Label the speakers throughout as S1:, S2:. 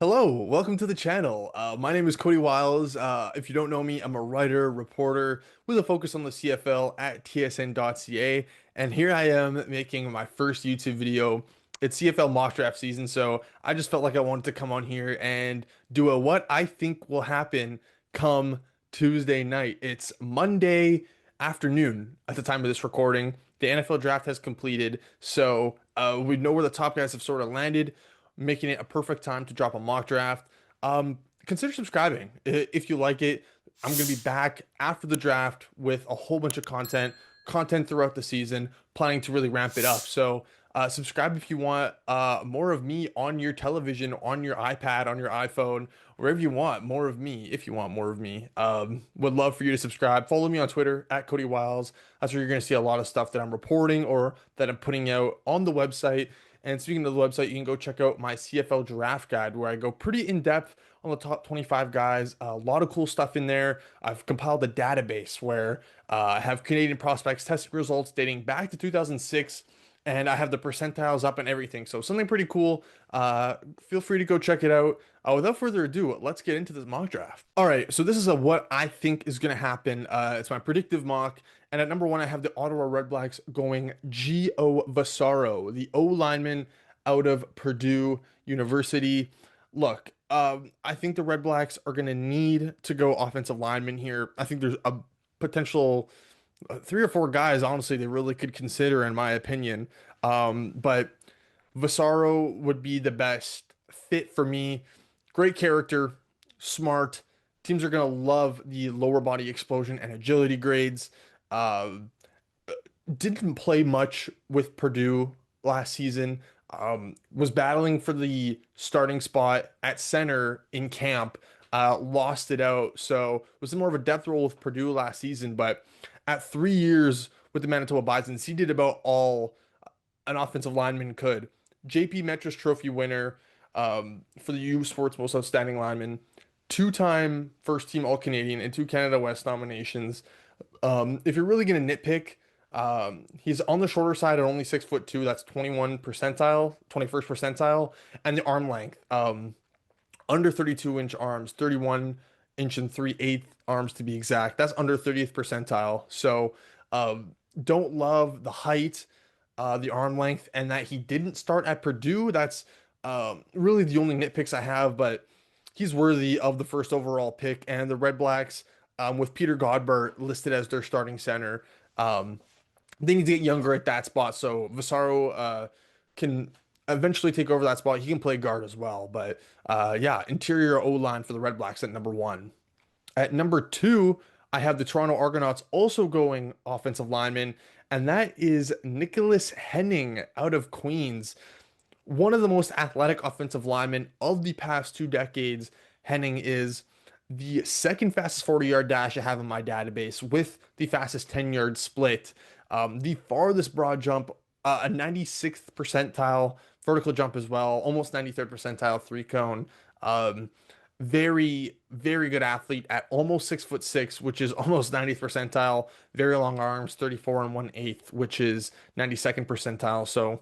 S1: Hello, welcome to the channel. My name is Coty Wiles. If you don't know me, I'm a writer, reporter with a focus on the CFL at tsn.ca. And here I am making my first YouTube video. It's CFL mock draft season, so I just felt like I wanted to come on here and do a what I think will happen come Tuesday night. It's Monday afternoon at the time of this recording. The NFL draft has completed, so we know where the top guys have sort of landed, making it a perfect time to drop a mock draft. Consider subscribing if you like it. I'm going to be back after the draft with a whole bunch of content throughout the season, planning to really ramp it up. So subscribe if you want more of me on your television, on your iPad, on your iPhone, wherever you want more of me. If you want more of me, would love for you to subscribe. Follow me on Twitter at Coty Wiles. That's where you're going to see a lot of stuff that I'm reporting or that I'm putting out on the website. And speaking of the website, you can go check out my CFL draft guide where I go pretty in depth on the top 25 guys. A lot of cool stuff in there. I've compiled a database where I have Canadian prospects testing results dating back to 2006, and I have the percentiles up and everything. So something pretty cool. Feel free to go check it out. Without further ado, let's get into this mock draft. All right, so this is a what I think is going to happen. It's my predictive mock. And at number one, I have the Ottawa Redblacks going 𝙖𝙗𝙤𝙪𝙩, the O lineman out of Purdue University. Look, I think the Redblacks are going to need to go offensive lineman here. I think there's a potential three or four guys, honestly, they really could consider, in my opinion. But Vasaro would be the best fit for me. Great character, smart. Teams are going to love the lower body explosion and agility grades. Uh, didn't play much with Purdue last season. Was battling for the starting spot at center in camp. Lost it out. So was more of a depth role with Purdue last season. But at 3 years with the Manitoba Bisons, he did about all an offensive lineman could. JP Metras Trophy winner for the U Sports Most Outstanding Lineman, two-time first team All Canadian and two Canada West nominations. If you're really gonna nitpick, he's on the shorter side at only 6'2". That's 21 percentile, 21st percentile, and the arm length, under 32-inch arms, 31 inch and 3/8 arms to be exact. That's under 30th percentile. So, don't love the height, the arm length, and that he didn't start at Purdue. That's really the only nitpicks I have, but he's worthy of the first overall pick. And the Red Blacks, with Peter Godber listed as their starting center, they need to get younger at that spot. So Vasaro can eventually take over that spot. He can play guard as well. But yeah, interior O line for the Red Blacks at number one. At number two, I have the Toronto Argonauts also going offensive lineman, and that is Nicholas Henning out of Queens. One of the most athletic offensive linemen of the past 2 decades. Henning is the second fastest 40-yard dash I have in my database with the fastest 10-yard split. The farthest broad jump, a 96th percentile vertical jump as well, almost 93rd percentile three cone. Um, very good athlete at almost 6'6", which is almost 90th percentile. Very long arms, 34 and 1/8, which is 92nd percentile. So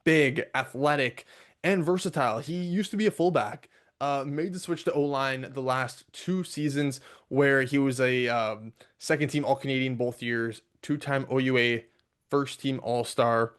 S1: big, athletic, and versatile. He used to be a fullback. Made the switch to O-line the last 2 seasons, where he was a second team All Canadian both years, two-time OUA first team All Star.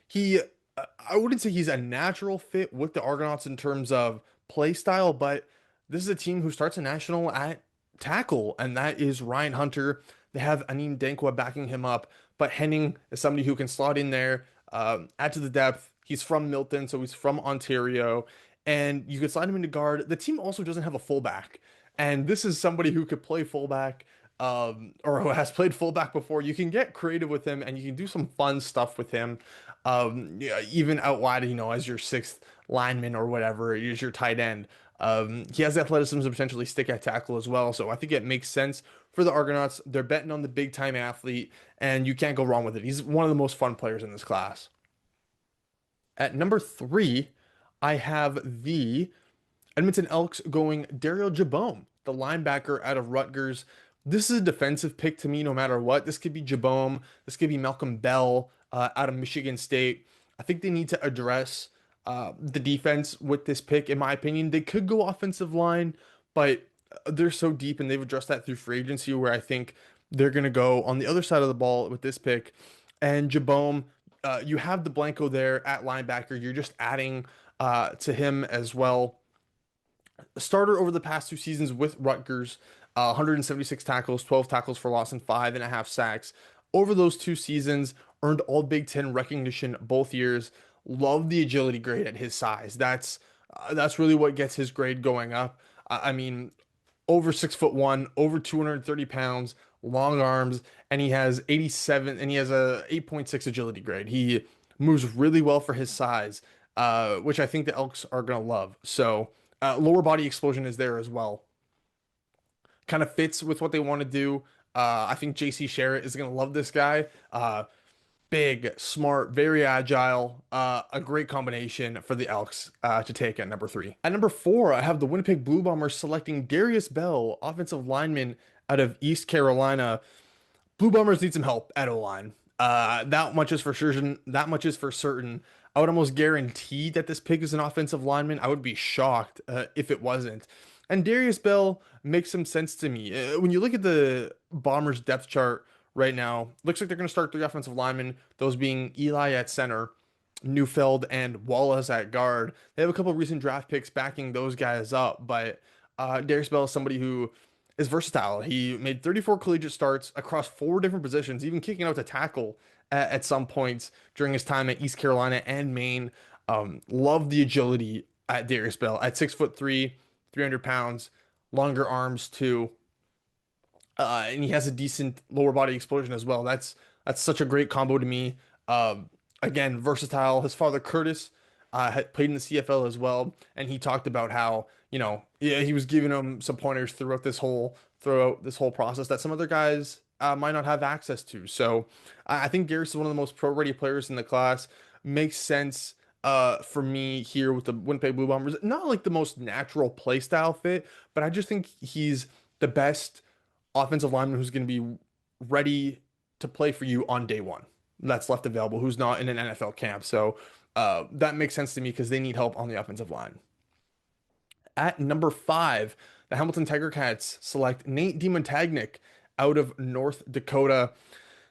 S1: He, I wouldn't say he's a natural fit with the Argonauts in terms of play style, but this is a team who starts a national at tackle, and that is Ryan Hunter. They have Anin Dankwa backing him up, but Henning is somebody who can slot in there, add to the depth. He's from Milton, so he's from Ontario, and you could slide him into guard. The team also doesn't have a fullback, and this is somebody who could play fullback, or who has played fullback before. You can get creative with him, and you can do some fun stuff with him. Yeah, even out wide, as your sixth lineman or whatever, as your tight end. He has athleticism to potentially stick at tackle as well. So I think it makes sense for the Argonauts. They're betting on the big time athlete, and you can't go wrong with it. He's one of the most fun players in this class. At number three, I have the Edmonton Elks going Daryl Jabome, the linebacker out of Rutgers. This is a defensive pick to me no matter what. This could be Jabome. This could be Malcolm Bell out of Michigan State. I think they need to address the defense with this pick, in my opinion. They could go offensive line, but they're so deep and they've addressed that through free agency where I think they're going to go on the other side of the ball with this pick. And Jabome, you have the Blanco there at linebacker. You're just adding to him as well. Starter over the past 2 seasons with Rutgers, 176 tackles, 12 tackles for loss, and 5.5 sacks. Over those 2 seasons, earned all Big Ten recognition both years. Love the agility grade at his size. That's really what gets his grade going up. I mean, over 6'1", over 230 pounds, long arms, and he has 87, and he has a 8.6 agility grade. He moves really well for his size, which I think the Elks are gonna love. So lower body explosion is there as well. Kind of fits with what they want to do. I think JC Sherritt is gonna love this guy. Big, smart, very agile, a great combination for the Elks to take at number 3. At number 4, I have the Winnipeg Blue Bombers selecting Darius Bell, offensive lineman out of East Carolina. Blue Bombers need some help at O-line. That much is for certain. That much is for certain. I would almost guarantee that this pick is an offensive lineman. I would be shocked if it wasn't. And Darius Bell makes some sense to me. When you look at the Bombers depth chart right now, looks like they're going to start 3 offensive linemen, those being Eli at center, Neufeld, and Wallace at guard. They have a couple of recent draft picks backing those guys up, but Darius Bell is somebody who is versatile. He made 34 collegiate starts across 4 different positions, even kicking out to tackle at some points during his time at East Carolina and Maine. Love the agility at Darius Bell at 6'3", 300 pounds, longer arms too. And he has a decent lower body explosion as well. That's such a great combo to me. Again, versatile. His father Curtis had played in the CFL as well, and he talked about how, yeah, he was giving him some pointers throughout this whole process that some other guys might not have access to. So I think Garris is one of the most pro-ready players in the class. Makes sense for me here with the Winnipeg Blue Bombers. Not like the most natural play style fit, but I just think he's the best offensive lineman who's going to be ready to play for you on day one. That's left available, who's not in an NFL camp. So that makes sense to me because they need help on the offensive line. At number 5, the Hamilton Tiger Cats select Nate DeMontagnic out of North Dakota.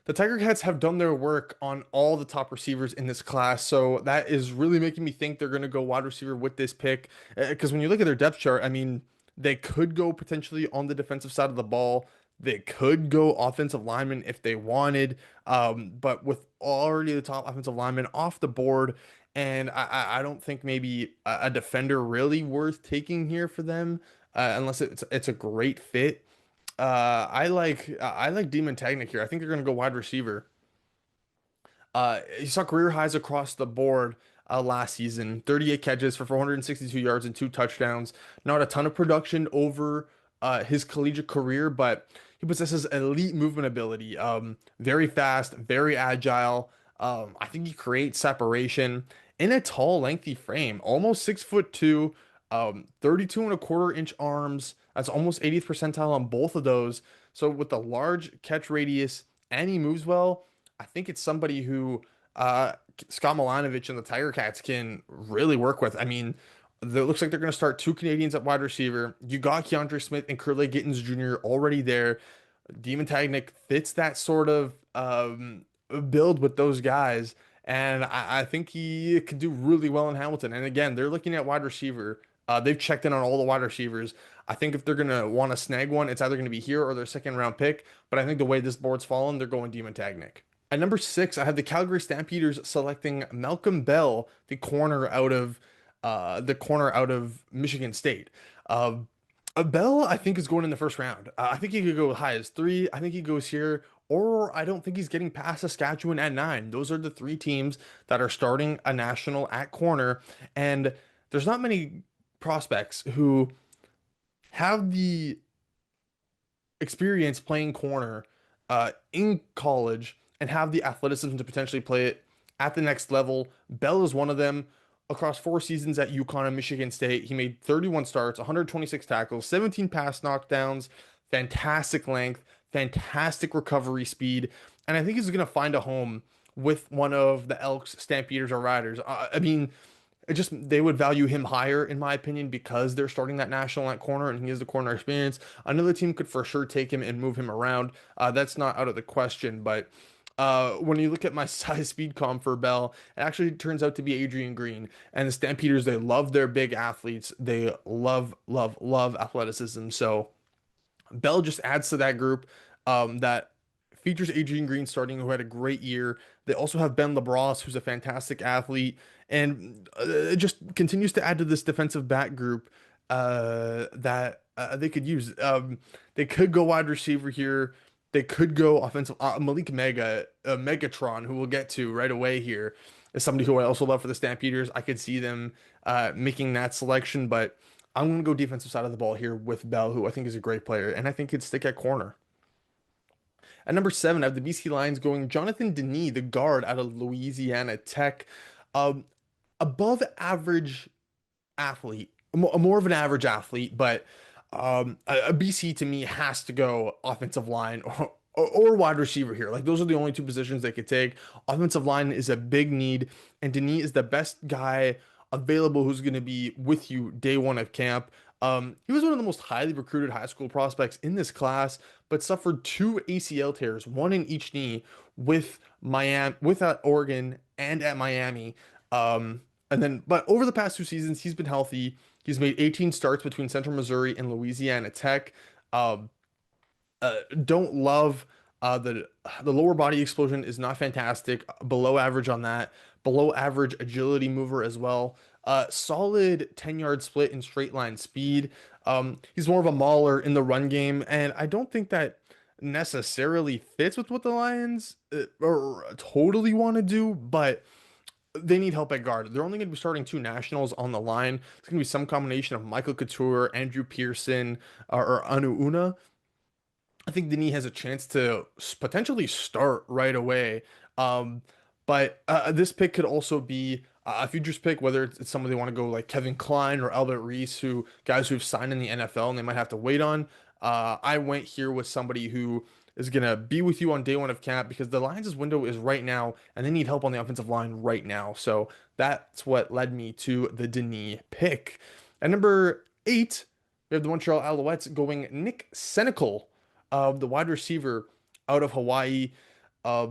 S1: The Tiger Cats have done their work on all the top receivers in this class, so that is really making me think they're going to go wide receiver with this pick. Because when you look at their depth chart, I mean, they could go potentially on the defensive side of the ball. They could go offensive lineman if they wanted, but with already the top offensive lineman off the board, and I don't think maybe a defender really worth taking here for them, unless it's a great fit. I like Demon Technic here. I think they're gonna go wide receiver. He saw career highs across the board last season. 38 catches for 462 yards and 2 touchdowns. Not a ton of production over his collegiate career, but he possesses elite movement ability. Very fast, very agile. I think he creates separation in a tall, lengthy frame. Almost 6'2", 32.25-inch arms. That's almost 80th percentile on both of those. So with the large catch radius and he moves well, I think it's somebody who Scott Milanovich and the Tiger Cats can really work with. I mean, it looks like they're going to start 2 Canadians at wide receiver. You got Keandre Smith and Curley Gittens Jr. already there. Demon Tagnic fits that sort of build with those guys. And I think he could do really well in Hamilton. And again, they're looking at wide receiver. They've checked in on all the wide receivers. I think if they're going to want to snag one, it's either going to be here or their second round pick. But I think the way this board's fallen, they're going Demon Tagnic. At number 6, I have the Calgary Stampeders selecting Malcolm Bell, the corner out of Michigan State. Bell, I think, is going in the first round. I think he could go as high as 3. I think he goes here, or I don't think he's getting past Saskatchewan at 9. Those are the 3 teams that are starting a national at corner, and there's not many prospects who have the experience playing corner in college and have the athleticism to potentially play it at the next level. Bell is one of them. Across 4 seasons at UConn and Michigan State, he made 31 starts, 126 tackles, 17 pass knockdowns, fantastic length, fantastic recovery speed, and I think he's going to find a home with one of the Elks, Stampeders, or Riders. I mean, it just they would value him higher in my opinion because they're starting that national at corner and he has the corner experience. Another team could for sure take him and move him around. That's not out of the question, but when you look at my size speed comp for Bell, it actually turns out to be Adrian Green. And the Stampeders, they love their big athletes. They love, love, love athleticism. So Bell just adds to that group that features Adrian Green starting, who had a great year. They also have Ben LeBros, who's a fantastic athlete, and it just continues to add to this defensive back group that they could use. They could go wide receiver here. They could go offensive. Malik Megatron, who we'll get to right away here, is somebody who I also love for the Stampeders. I could see them making that selection, but I'm going to go defensive side of the ball here with Bell, who I think is a great player, and I think he'd stick at corner. At number seven, I have the BC Lions going Jonathan Denis, the guard out of Louisiana Tech. Um, Above average athlete, more of an average athlete, but a BC to me has to go offensive line or wide receiver here. Like those are the only two positions they could take. Offensive line is a big need, and Denis is the best guy available who's going to be with you day one of camp. He was one of the most highly recruited high school prospects in this class, but suffered two ACL tears, one in each knee with Miami, with at Oregon and at Miami. But over the past two seasons, he's been healthy. He's made 18 starts between Central Missouri and Louisiana Tech. Um, don't love the lower body explosion is not fantastic. Below average on that. Below average agility mover as well. Solid 10-yard split in straight line speed. He's more of a mauler in the run game, and I don't think that necessarily fits with what the Lions or totally want to do, but they need help at guard. They're only going to be starting two nationals on the line. It's going to be some combination of Michael Couture, Andrew Pearson, or Anu Una. I think Denis has a chance to potentially start right away. Um, but this pick could also be a futures pick, whether it's somebody they want to go like Kevin Klein or Albert Reese, who guys who've signed in the NFL and they might have to wait on. I went here with somebody who is gonna be with you on day one of camp because the Lions' window is right now, and they need help on the offensive line right now. So that's what led me to the Denis pick. At number eight, we have the Montreal Alouettes going Nick Senecal, the wide receiver out of Hawaii. Uh,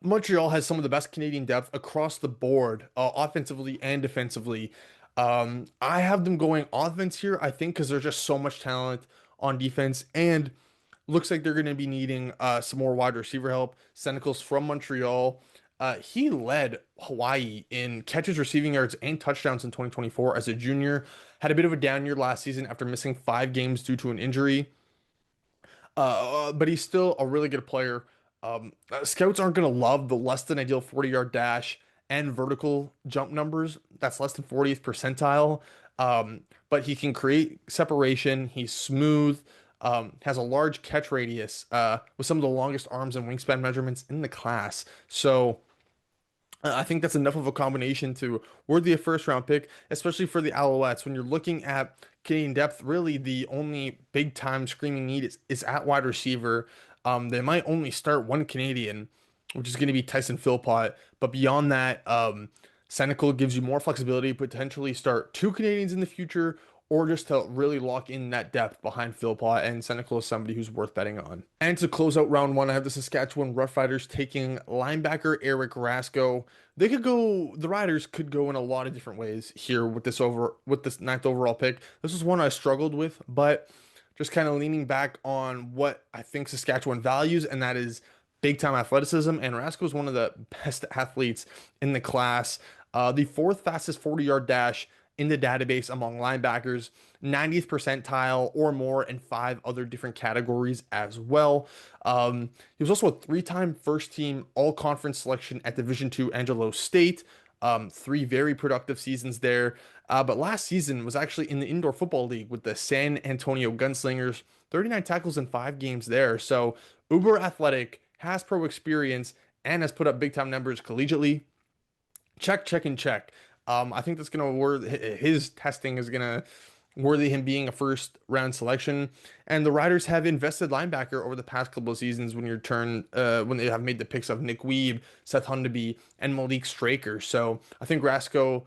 S1: Montreal has some of the best Canadian depth across the board, offensively and defensively. I have them going offense here, I think, because there's just so much talent on defense, and looks like they're going to be needing some more wide receiver help. Senecal's from Montreal. He led Hawaii in catches, receiving yards, and touchdowns in 2024 as a junior. Had a bit of a down year last season after missing 5 games due to an injury. But he's still a really good player. Scouts aren't going to love the less than ideal 40-yard dash and vertical jump numbers. That's less than 40th percentile. But he can create separation. He's smooth, has a large catch radius, with some of the longest arms and wingspan measurements in the class. So I think that's enough of a combination to worthy a first round pick, especially for the Alouettes. When you're looking at Canadian depth, really the only big time screaming need is at wide receiver. They might only start one Canadian, which is going to be Tyson Philpott. But beyond that, Senecal gives you more flexibility, potentially start two Canadians in the future, or just to really lock in that depth behind Philpott. And Senecal is somebody who's worth betting on. And to close out round one, I have the Saskatchewan Roughriders taking linebacker Eric Rasko. The Riders could go in a lot of different ways here with this ninth overall pick. This is one I struggled with, but just kind of leaning back on what I think Saskatchewan values, and that is big time athleticism. And Rasko is one of the best athletes in the class. The fourth fastest 40-yard dash in the database among linebackers, 90th percentile or more in 5 other different categories as well. He was also a 3-time first team all conference selection at Division II Angelo State. 3 very productive seasons there. But last season was actually in the Indoor Football League with the San Antonio Gunslingers, 39 tackles in 5 games there. So uber athletic, has pro experience, and has put up big time numbers collegiately. Check, check, and check. I think that's gonna work. His testing is gonna worthy him being a first round selection. And the Riders have invested linebacker over the past couple of seasons when they have made the picks of Nick Weeb, Seth Hundeby, and Malik Straker. So I think Rasco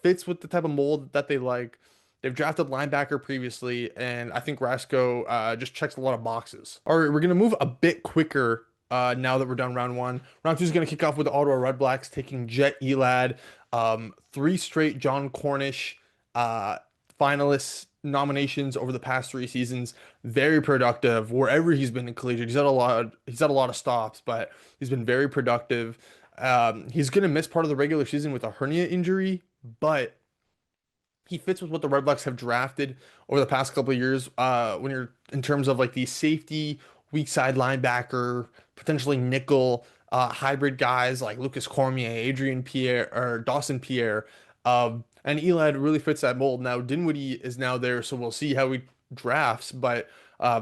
S1: fits with the type of mold that they like. They've drafted linebacker previously, and I think Rasco just checks a lot of boxes. All right, we're going to move a bit quicker now that we're done round one. Round two is going to kick off with the Ottawa Redblacks taking Jet Elad. Three straight John Cornish uh, finalists nominations over the past 3 seasons. Very productive wherever he's been in collegiate. He's had a lot of stops, but he's been very productive. He's going to miss part of the regular season with a hernia injury, but he fits with what the Red Blacks have drafted over the past couple of years. When you're in terms of like the safety, weak side linebacker, potentially nickel, hybrid guys like Lucas Cormier, Adrian Pierre, or Dawson Pierre. And Elad really fits that mold. Now, Dinwiddie is now there, so we'll see how he drafts. But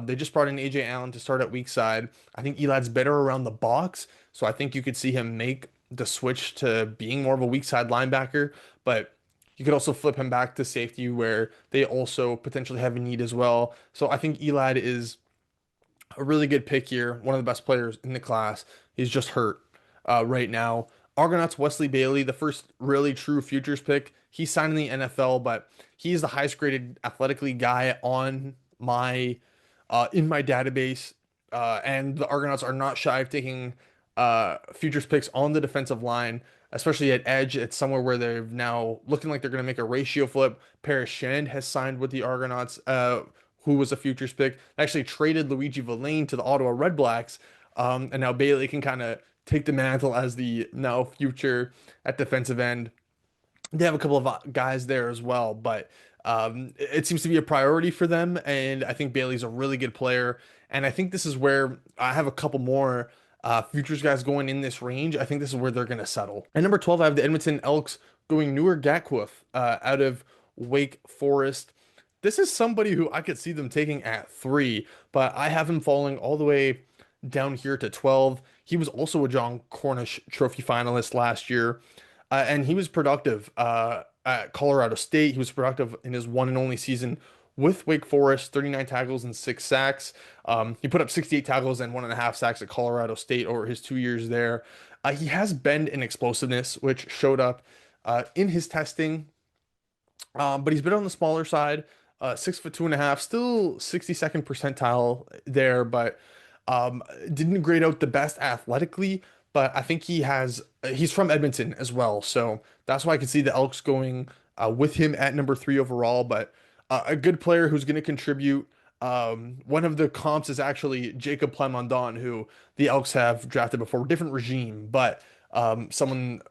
S1: they just brought in AJ Allen to start at weak side. I think Elad's better around the box, so I think you could see him make the switch to being more of a weak side linebacker. But you could also flip him back to safety where they also potentially have a need as well. So I think Elad is a really good pick here, one of the best players in the class. He's just hurt right now. Argonauts Wesley Bailey, the first really true futures pick. He signed in the NFL, but he's the highest graded athletically guy on my in my database. And the Argonauts are not shy of taking futures picks on the defensive line, especially at edge. It's somewhere where they're now looking like they're going to make a ratio flip. Paris Shand has signed with the Argonauts, who was a futures pick. Actually traded Luigi Villain to the Ottawa Redblacks, and now Bailey can kind of take the mantle as the now future at defensive end. They have a couple of guys there as well, but it seems to be a priority for them. And I think Bailey's a really good player. And I think this is where I have a couple more futures guys going in this range. I think this is where they're going to settle. At number 12, I have the Edmonton Elks going Newer Gatquoth out of Wake Forest. This is somebody who I could see them taking at 3, but I have him falling all the way down here to 12. He was also a John Cornish Trophy finalist last year. And he was productive at Colorado State. He was productive in his one and only season with Wake Forest, 39 tackles and 6 sacks. He put up 68 tackles and 1.5 sacks at Colorado State over his 2 years there. He has bend and explosiveness, which showed up in his testing, but he's been on the smaller side, 6'2.5", still 62nd percentile there, but didn't grade out the best athletically. But I think he's from Edmonton as well. So that's why I can see the Elks going with him at number 3 overall. But a good player who's going to contribute. One of the comps is actually Jacob Plamondon, who the Elks have drafted before, different regime, but someone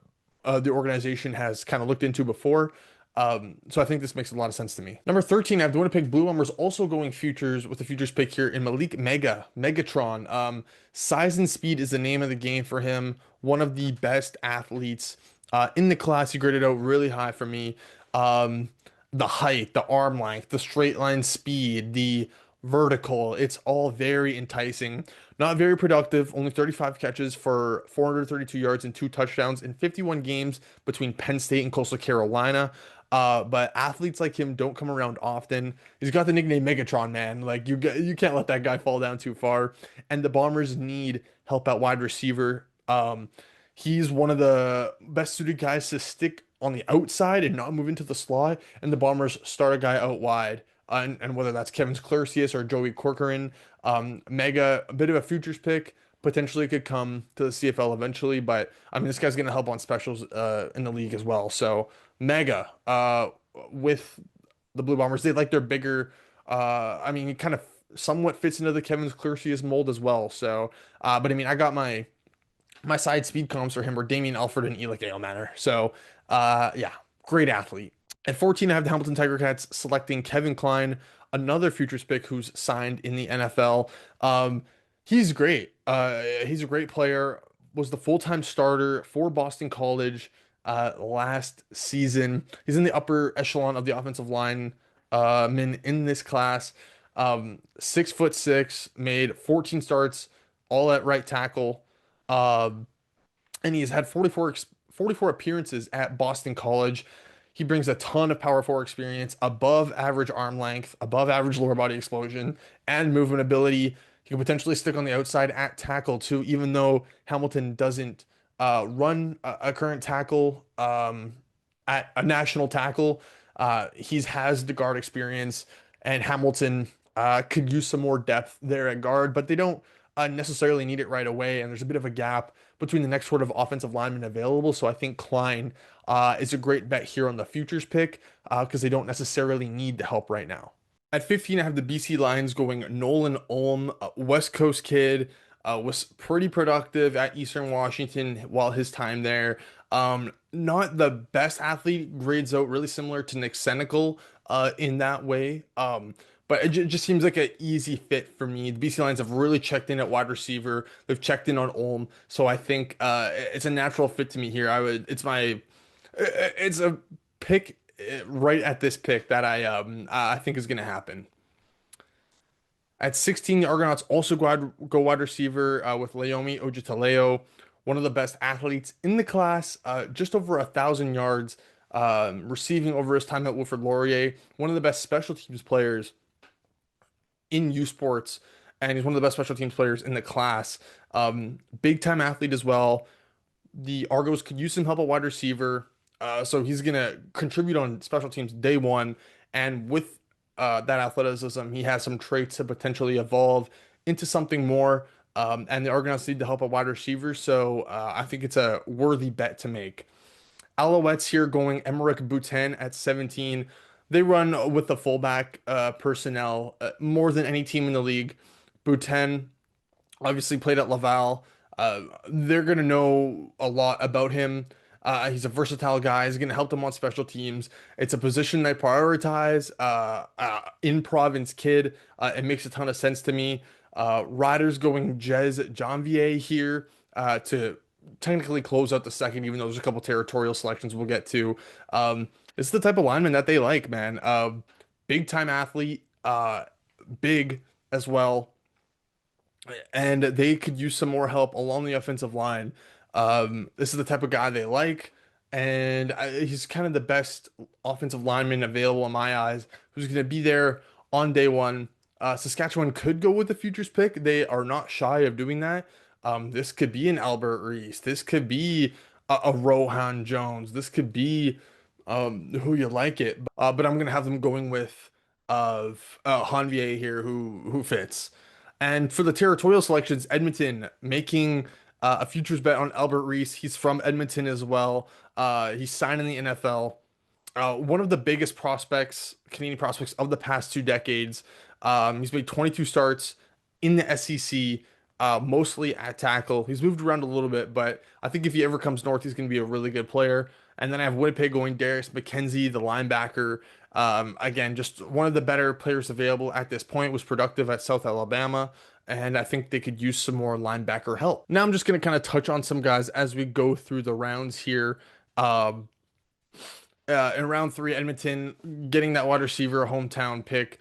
S1: the organization has kind of looked into before. So I think this makes a lot of sense to me. Number 13, I have the Winnipeg Blue Bombers also going futures with the futures pick here in Malik Megatron. Size and speed is the name of the game for him. One of the best athletes in the class. He graded out really high for me. The height, the arm length, the straight line speed, the vertical, it's all very enticing. Not very productive, only 35 catches for 432 yards and 2 touchdowns in 51 games between Penn State and Coastal Carolina. But athletes like him don't come around often. He's got the nickname Megatron, man. Like you can't let that guy fall down too far. And the Bombers need help at wide receiver. He's one of the best suited guys to stick on the outside and not move into the slot. And the Bombers start a guy out wide. And whether that's Kevin Clercius or Joey Corcoran, Mega, a bit of a futures pick, potentially could come to the CFL eventually, but I mean, this guy's going to help on specials in the league as well. So Mega with the Blue Bombers, they like their bigger, I mean, he kind of somewhat fits into the Kevin Clercius mold as well. So, but I mean, I got my side speed comps for him were Damian Alford and Elick Ailmanor. So, yeah, great athlete. At 14, I have the Hamilton Tiger Cats selecting Kevin Klein, another futures pick who's signed in the NFL. He's great. He's a great player. Was the full-time starter for Boston College last season. He's in the upper echelon of the offensive line men in this class. 6'6", made 14 starts, all at right tackle. And he's had 44 appearances at Boston College. He brings a ton of power forward experience, above average arm length, above average lower body explosion, and movement ability. He can potentially stick on the outside at tackle too, even though Hamilton doesn't run a current tackle at a national tackle. He has the guard experience, and Hamilton could use some more depth there at guard, but they don't necessarily need it right away. And there's a bit of a gap between the next sort of offensive lineman available. So I think Klein is a great bet here on the futures pick because they don't necessarily need the help right now. At 15, I have the BC Lions going Nolan Ulm, West Coast kid, was pretty productive at Eastern Washington while his time there. Not the best athlete, grades out really similar to Nick Senecal in that way. But it just seems like an easy fit for me. The BC Lions have really checked in at wide receiver. They've checked in on Ulm, so I think it's a natural fit to me here. It's a pick right at this pick that I think is going to happen. At 16, the Argonauts also go wide receiver with Laomi Ojetaleo, one of the best athletes in the class, just over 1,000 yards receiving over his time at Wilfrid Laurier, one of the best special teams players in U Sports, and he's one of the best special teams players in the class. Big time athlete as well. The Argos could use some help at wide receiver, so he's gonna contribute on special teams day one. And with that athleticism, he has some traits to potentially evolve into something more. And the Argonauts need to help a wide receiver, so I think it's a worthy bet to make. Alouettes here going Emerick Boutin at 17. They run with the fullback personnel more than any team in the league. Boutin obviously played at Laval. They're going to know a lot about him. He's a versatile guy. He's going to help them on special teams. It's a position they prioritize. In province kid. It makes a ton of sense to me. Riders going Jez Janvier here to technically close out the second, even though there's a couple territorial selections we'll get to. This is the type of lineman that they like, man. Big time athlete, big as well, and they could use some more help along the offensive line. This is the type of guy they like, and he's kind of the best offensive lineman available in my eyes, who's going to be there on day one. Saskatchewan could go with the futures pick. They are not shy of doing that. This could be an Albert Reese. This could be a Rohan Jones. This could be who you like it. But I'm gonna have them going with Janvier here, who fits. And for the territorial selections, Edmonton making a futures bet on Albert Reese. He's from Edmonton as well. He's signed in the NFL. One of the biggest prospects, Canadian prospects of the past 2 decades. He's made 22 starts in the SEC, mostly at tackle. He's moved around a little bit, but I think if he ever comes north, he's going to be a really good player. And then I have Winnipeg going Darius McKenzie, the linebacker. Again, just one of the better players available at this point, was productive at South Alabama. And I think they could use some more linebacker help. Now I'm just going to kind of touch on some guys as we go through the rounds here. In round three, Edmonton getting that wide receiver, hometown pick,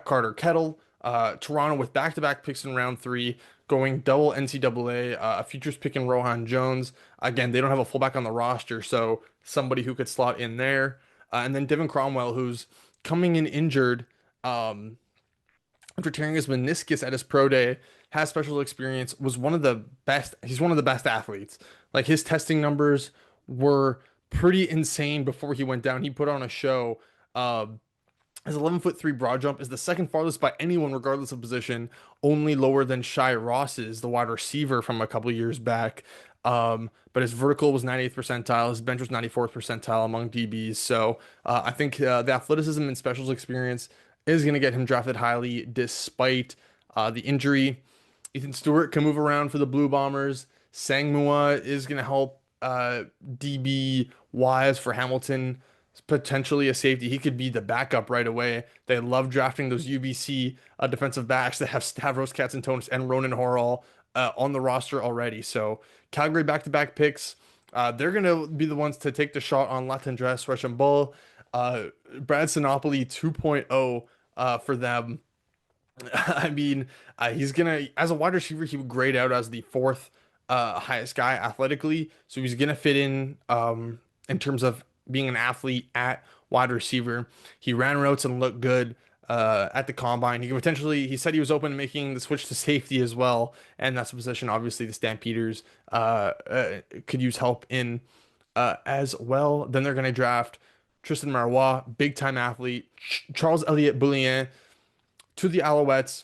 S1: Carter Kettle. Toronto with back-to-back picks in round three, going double NCAA, a futures pick in Rohan Jones. Again, they don't have a fullback on the roster, so somebody who could slot in there. And then Devin Cromwell, who's coming in injured after tearing his meniscus at his pro day, has special experience, was one of the best. He's one of the best athletes. Like, his testing numbers were pretty insane before he went down. He put on a show. His 11'3" broad jump is the second farthest by anyone, regardless of position, only lower than Shai Ross's, the wide receiver from a couple years back. But his vertical was 98th percentile. His bench was 94th percentile among DBs. So I think the athleticism and specials experience is going to get him drafted highly despite the injury. Ethan Stewart can move around for the Blue Bombers. Sangmua is going to help DB wise for Hamilton. Potentially a safety. He could be the backup right away. They love drafting those UBC defensive backs that have Stavros Katsantonis and Ronan Horrell on the roster already. So Calgary back-to-back picks. They're going to be the ones to take the shot on Latendresse Rochambeau. Brad Sinopoli 2.0 for them. I mean, he's going to, as a wide receiver, he would grade out as the fourth highest guy athletically. So he's going to fit in terms of being an athlete at wide receiver. He ran routes and looked good at the combine. He could potentially, he said he was open to making the switch to safety as well, and that's a position obviously the Stampeders could use help in as well. Then they're going to draft Tristan Marois, big time athlete, Charles 𝙖𝙗𝙤𝙪 to the Alouettes.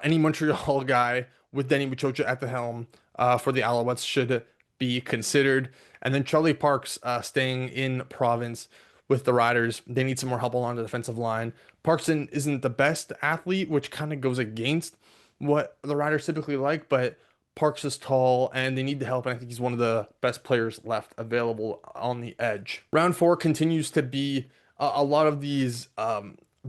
S1: Any Montreal guy with Denny Buchocha at the helm for the Alouettes should be considered. And then Charlie Parks staying in province with the Riders. They need some more help along the defensive line. Parkson isn't the best athlete, which kind of goes against what the Riders typically like, but Parks is tall and they need the help, and I think he's one of the best players left available on the edge. Round four continues to be a lot of these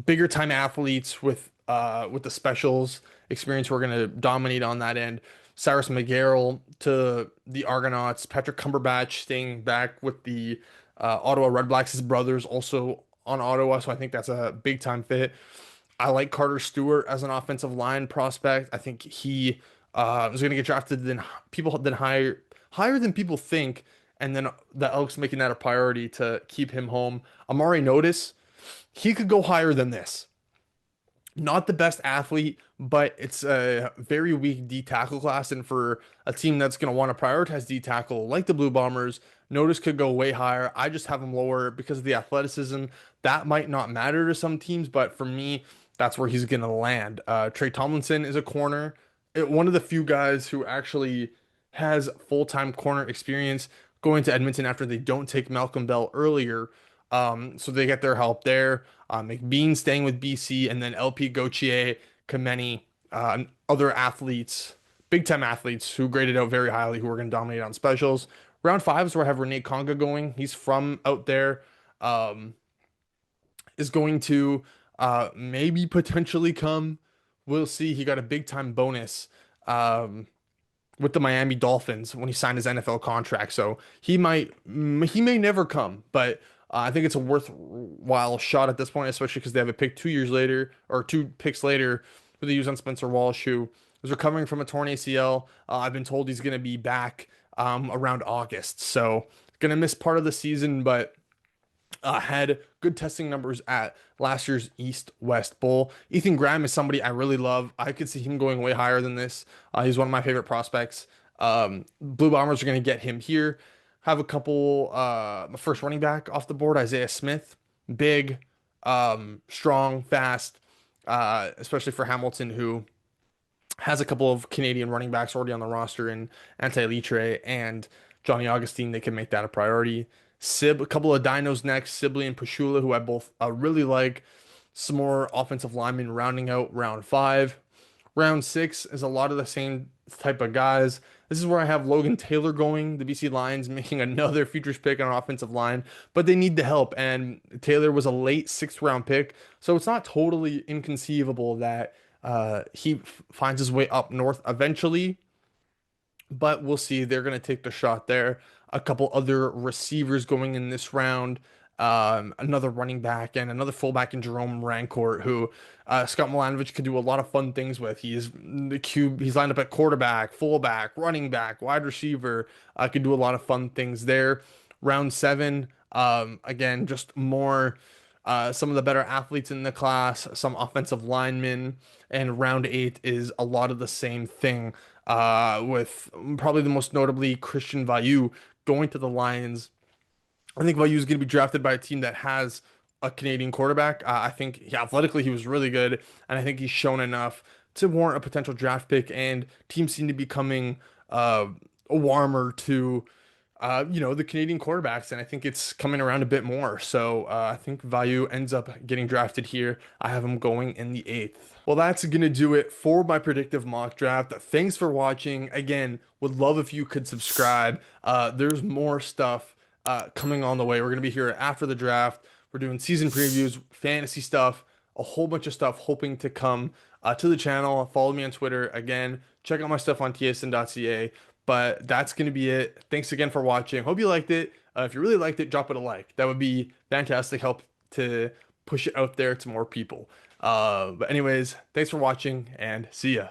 S1: bigger time athletes with the specials experience who are going to dominate on that end. Cyrus McGarrell to the Argonauts, Patrick Cumberbatch staying back with the Ottawa Redblacks. His brother's also on Ottawa, so I think that's a big time fit. I like Carter Stewart as an offensive line prospect. I think he is going to get drafted higher than people think, and then the Elks making that a priority to keep him home. Amari Notice, he could go higher than this. Not the best athlete, but it's a very weak D tackle class. And for a team that's going to want to prioritize D tackle like the Blue Bombers, Notice could go way higher. I just have him lower because of the athleticism. That might not matter to some teams, but for me, that's where he's going to land. Trey Tomlinson is a corner, one of the few guys who actually has full-time corner experience going to Edmonton after they don't take Malcolm Bell earlier. So they get their help there. McBean staying with BC, and then LP Gauthier, Kameni, other athletes, big time athletes who graded out very highly, who are going to dominate on specials. Round five is where I have Rene Conga going. He's from out there, is going to maybe potentially come. We'll see. He got a big time bonus with the Miami Dolphins when he signed his NFL contract. So he may never come, but I think it's a worthwhile shot at this point, especially because they have a pick 2 years later, or 2 picks later, who they use on Spencer Walsh, who is recovering from a torn ACL. I've been told he's going to be back around August. So going to miss part of the season, but had good testing numbers at last year's East-West Bowl. Ethan Graham is somebody I really love. I could see him going way higher than this. He's one of my favorite prospects. Blue Bombers are going to get him here. Have a couple, my first running back off the board, Isaiah Smith. Big, strong, fast, especially for Hamilton, who has a couple of Canadian running backs already on the roster in 𝙖𝙗𝙤𝙪 and Johnny Augustine. They can make that a priority. A couple of dinos next, Sibley and Pashula, who I both really like. Some more offensive linemen rounding out round five. Round six is a lot of the same type of guys. This is where I have Logan Taylor going, the BC Lions making another futures pick on offensive line, but they need the help. And Taylor was a late sixth round pick, so it's not totally inconceivable that he finds his way up north eventually, but we'll see. They're going to take the shot there. A couple other receivers going in this round. Another running back and another fullback in Jerome Rancourt, who Scott Milanovich could do a lot of fun things with. He's the cube. He's lined up at quarterback, fullback, running back, wide receiver. Could do a lot of fun things there. Round seven, again, just more some of the better athletes in the class, some offensive linemen, and round eight is a lot of the same thing. With probably the most notably Christian Vailloux going to the Lions. I think Vailloux is going to be drafted by a team that has a Canadian quarterback. I think athletically he was really good, and I think he's shown enough to warrant a potential draft pick. And teams seem to be becoming warmer to the Canadian quarterbacks, and I think it's coming around a bit more. So I think Vailloux ends up getting drafted here. I have him going in the eighth. Well, that's going to do it for my predictive mock draft. Thanks for watching. Again, would love if you could subscribe. There's more stuff coming on the way. We're going to be here after the draft. We're doing season previews, fantasy stuff, a whole bunch of stuff hoping to come to the channel. Follow me on Twitter. Again, check out my stuff on tsn.ca. But that's going to be it. Thanks again for watching. Hope you liked it. If you really liked it, drop it a like. That would be fantastic help to push it out there to more people. But anyways, thanks for watching and see ya.